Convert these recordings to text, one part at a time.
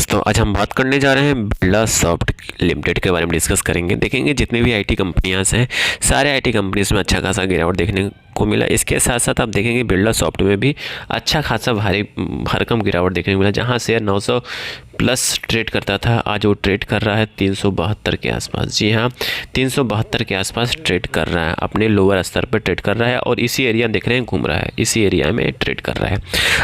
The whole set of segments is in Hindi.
दोस्तों, आज हम बात करने जा रहे हैं बिरला सॉफ्ट लिमिटेड के बारे में डिस्कस करेंगे। देखेंगे जितने भी आईटी कंपनियां हैं, सारे आईटी कंपनीज में अच्छा खासा गिरावट देखने को मिला। इसके साथ साथ आप देखेंगे बिरला सॉफ्ट में भी अच्छा खासा भारी भरकम गिरावट देखने को मिला। जहां शेयर 900 प्लस ट्रेड करता था, आज वो ट्रेड कर रहा है 372 के आसपास। जी हाँ, 372 के आसपास ट्रेड कर रहा है, अपने लोअर स्तर पर ट्रेड कर रहा है और इसी एरिया देख रहे हैं घूम रहा है, इसी एरिया में ट्रेड कर रहा है।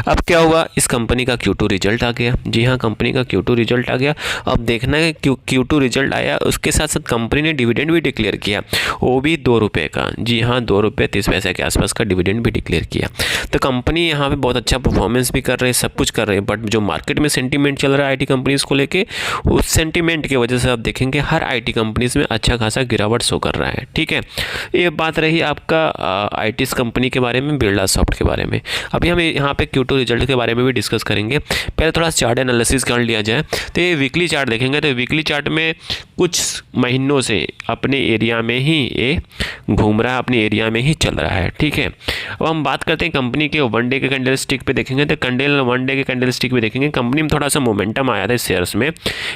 अब क्या हुआ, इस कंपनी का Q2 रिजल्ट आ गया। जी हाँ, कंपनी का Q2 रिजल्ट आ गया। अब देखना है Q2 रिजल्ट आया, उसके साथ साथ कंपनी ने डिविडेंड भी डिक्लेयर किया, वो भी 2 रुपये का। जी हाँ, 2 रुपये 30 पैसे के आसपास का डिविडेंड भी डिक्लेयर किया। तो कंपनी यहाँ पे बहुत अच्छा परफॉर्मेंस भी कर रही है, सब कुछ कर रही है। बट जो मार्केट में सेंटीमेंट चल रहा है आईटी कंपनीज को लेके, उस सेंटीमेंट की वजह से आप देखेंगे हर आईटी कंपनीज में अच्छा खासा गिरावट शो कर रहा है। ठीक है, ये बात रही आपका आईटी कंपनी के बारे में, बिरला सॉफ्ट के बारे में। अभी हम यहाँ पे Q2 रिजल्ट के बारे में भी डिस्कस करेंगे। पहले थोड़ा चार्ट एनालिसिस कर लिया जाए तो ये वीकली चार्ट देखेंगे तो वीकली चार्ट में कुछ महीनों से अपने एरिया में ही ये घूम रहा है, अपने एरिया में ही चल रहा है। ठीक है, अब हम बात करते हैं कंपनी के वन डे के कैंडल स्टिक पे देखेंगे तो वन डे के कैंडल स्टिक पे देखेंगे कंपनी में थोड़ा सा मोमेंटम आया था इस शेयर्स में।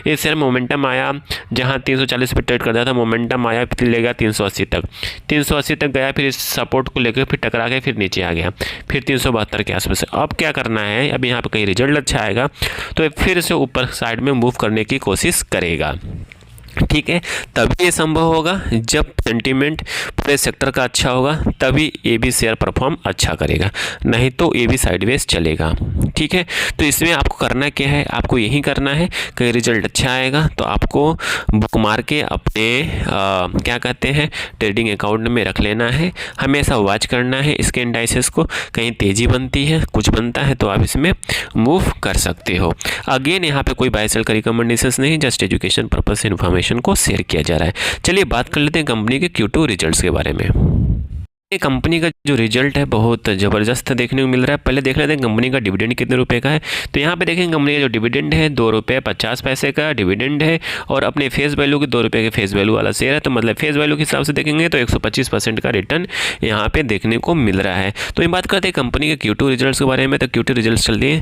ये शेयर मोमेंटम आया, जहां 340 पे ट्रेड करता था, मोमेंटम आया, फिर ले गया 380 तक, 380 तक गया, फिर इस सपोर्ट को लेकर फिर टकरा के फिर नीचे आ गया, फिर 372 के आसपास। अब क्या करना है, अब यहाँ पे कहीं रिजल्ट अच्छा आएगा तो फिर से ऊपर साइड में मूव करने की कोशिश करेगा। ठीक है, तभी ये संभव होगा जब सेंटीमेंट पूरे सेक्टर का अच्छा होगा, तभी ये भी शेयर परफॉर्म अच्छा करेगा, नहीं तो ये भी साइडवेज चलेगा। ठीक है, तो इसमें आपको करना क्या है, आपको यही करना है कि रिजल्ट अच्छा आएगा तो आपको बुक मार के अपने क्या कहते हैं ट्रेडिंग अकाउंट में रख लेना है। हमेशा वॉच करना है इसके इंडाइसेस को, कहीं तेज़ी बनती है, कुछ बनता है तो आप इसमें मूव कर सकते हो। अगेन यहाँ पे कोई बाय सेल का रिकमेंडेशंस नहीं, जस्ट एजुकेशन पर्पज से इन्फॉर्मेशन को शेयर किया जा रहा है। चलिए बात कर लेते हैं कंपनी के Q2 रिजल्ट्स के बारे में। ये कंपनी का जो रिजल्ट है बहुत ज़बरदस्त देखने को मिल रहा है। पहले देख लेते हैं कंपनी का डिविडेंड कितने रुपए का है। तो यहाँ पे देखेंगे कंपनी का जो डिविडेंड है 2 रुपये 50 पैसे का डिविडेंड है और अपने फेस वैल्यू के 2 रुपये के फेस वैल्यू वाला शेयर है। तो मतलब फेस वैल्यू के हिसाब से देखेंगे तो 125% का रिटर्न यहाँ पे देखने को मिल रहा है। तो ये बात करते हैं कंपनी के Q2 रिजल्ट के बारे में। तो Q2 रिजल्ट जल्दी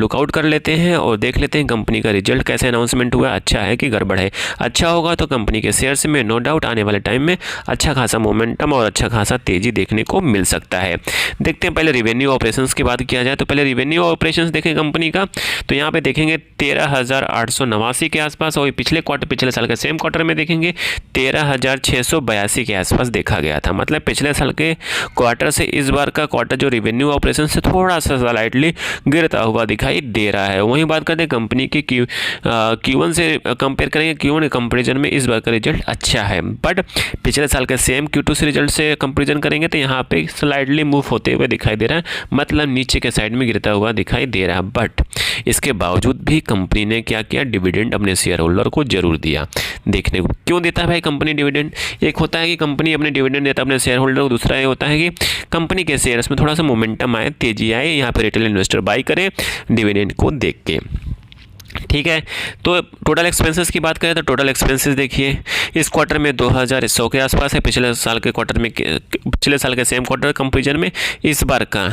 लुकआउट कर लेते हैं और देख लेते हैं कंपनी का रिजल्ट कैसे अनाउंसमेंट हुआ, अच्छा है कि गड़बड़ है। अच्छा होगा तो कंपनी के शेयर्स में नो डाउट आने वाले टाइम में अच्छा खासा मोमेंटम और अच्छा खासा तेजी देखने को मिल सकता है। देखते हैं पहले रिवेन्यू ऑपरेशंस की बात किया जाए तो पहले रिवेन्यू ऑपरेशंस देखें कंपनी का, तो यहाँ पे देखेंगे 13,889 के आसपास और पिछले साल के सेम क्वार्टर में देखेंगे 13,682 के आसपास देखा गया था। मतलब पिछले साल के क्वार्टर से इस बार का क्वार्टर जो रिवेन्यू ऑपरेशन से थोड़ा सा स्लाइटली गिरता हुआ दिखाई दे रहा है। वहीं बात करते हैं कंपनी की Q1 से कंपेयर करेंगे, Q1 कंपेरिजन में इस बार का रिजल्ट अच्छा है। बट पिछले साल के सेम Q2 से रिजल्ट से कंपेरिजन करेंगे तो यहाँ पे स्लाइडली मूव होते हुए दिखाई दे रहा है, मतलब नीचे के साइड में गिरता हुआ दिखाई दे रहा है। बट इसके बावजूद भी कंपनी ने क्या किया, डिविडेंड अपने शेयर होल्डर को जरूर दिया। देखने को क्यों देता है भाई कंपनी डिविडेंड, एक होता है कि कंपनी अपने डिविडेंड देता है अपने शेयर होल्डर को, दूसरा ये होता है कि कंपनी के शेयर्स में थोड़ा सा मोमेंटम आए, तेजी आए, यहाँ पे रिटेल इन्वेस्टर बाई करे डिविडेंड को देख के। ठीक है, तो टोटल एक्सपेंसेस की बात करें तो टोटल एक्सपेंसेस देखिए इस क्वार्टर में 2100 के आसपास है। पिछले साल के क्वार्टर में, पिछले साल के सेम क्वार्टर कंपेरिजन में इस बार का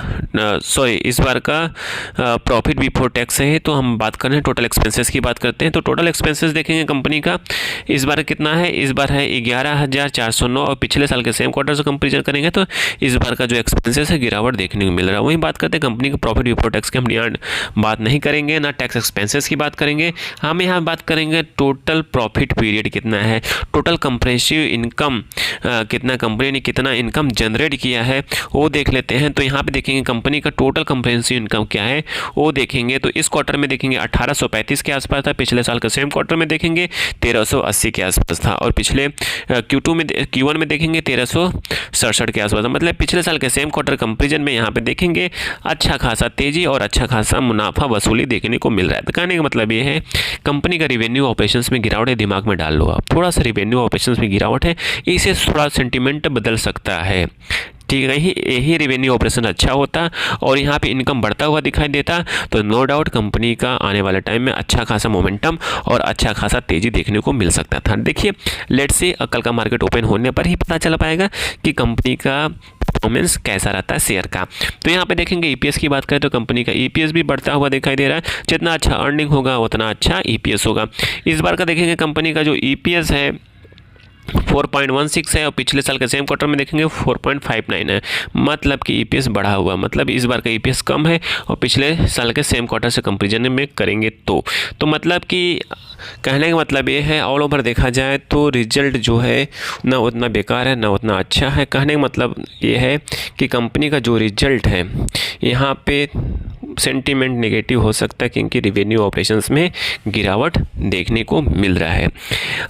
प्रॉफिट बिफोर टैक्स है। तो हम बात कर रहे हैं टोटल एक्सपेंसेस की बात करते हैं। तो टोटल एक्सपेंसेस देखेंगे कंपनी का इस बार कितना है, इस बार है 11,409 और पिछले साल के सेम क्वार्टर से कंपेरिजन करेंगे तो इस बार का जो एक्सपेंसेस है गिरावट देखने को मिल रहा है। वहीं बात करते हैं कंपनी का प्रॉफिट बिफोर टैक्स की हम यहाँ बात नहीं करेंगे, ना टैक्स एक्सपेंसेस की बात करेंगे। हम यहाँ बात करेंगे टोटल प्रॉफिट पीरियड कितना है, टोटल कंप्रेसिव इनकम कितना, कंपनी ने कितना इनकम जनरेट किया है वो देख लेते हैं। तो यहाँ पे देखेंगे कंपनी का टोटल कंप्रेसिव इनकम क्या है वो देखेंगे। तो इस क्वार्टर में देखेंगे 1835 के आसपास था, पिछले साल के सेम क्वार्टर में देखेंगे 1380 के आसपास था और पिछले Q1 में देखेंगे 1367 के आसपास था। मतलब पिछले साल के सेम क्वार्टर कंपेरिजन में यहाँ पे देखेंगे अच्छा खासा तेजी और अच्छा खासा मुनाफा वसूली देखने को मिल रहा है। तो कहने का मतलब ये है कंपनी का रिवेन्यू ऑपरेशंस में गिरावट है, दिमाग में डाल लो आप, थोड़ा सा रिवेन्यू ऑपरेशंस में गिरावट है, इसे थोड़ा सेंटीमेंट बदल सकता है। ठीक है, यही रेवेन्यू ऑपरेशन अच्छा होता और यहाँ पे इनकम बढ़ता हुआ दिखाई देता तो नो डाउट कंपनी का आने वाले टाइम में अच्छा खासा मोमेंटम और अच्छा खासा तेज़ी देखने को मिल सकता था। देखिए लेट्स से कल का मार्केट ओपन होने पर ही पता चल पाएगा कि कंपनी का परफॉर्मेंस कैसा रहता है शेयर का। तो यहाँ पे देखेंगे ईपीएस की बात करें तो कंपनी का ईपीएस भी बढ़ता हुआ दिखाई दे रहा है। जितना अच्छा अर्निंग होगा उतना अच्छा ईपीएस होगा। इस बार का देखेंगे कंपनी का जो ईपीएस है 4.16 है और पिछले साल के सेम क्वार्टर में देखेंगे 4.59 है, मतलब कि ईपीएस बढ़ा हुआ, मतलब इस बार का ईपीएस कम है और पिछले साल के सेम क्वार्टर से कंपेरिजन में करेंगे तो मतलब कि कहने का मतलब ये है ऑल ओवर देखा जाए तो रिजल्ट जो है ना उतना बेकार है ना उतना अच्छा है। कहने का मतलब ये है कि कंपनी का जो रिजल्ट है यहाँ पे सेंटीमेंट नेगेटिव हो सकता है क्योंकि रिवेन्यू ऑपरेशंस में गिरावट देखने को मिल रहा है।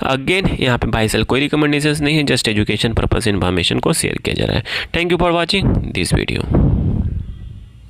अगेन यहाँ पे बाय सेल कोई रिकमेंडेशंस नहीं है, जस्ट एजुकेशन पर्पस इन्फॉर्मेशन को शेयर किया जा रहा है। Thank you for watching this video.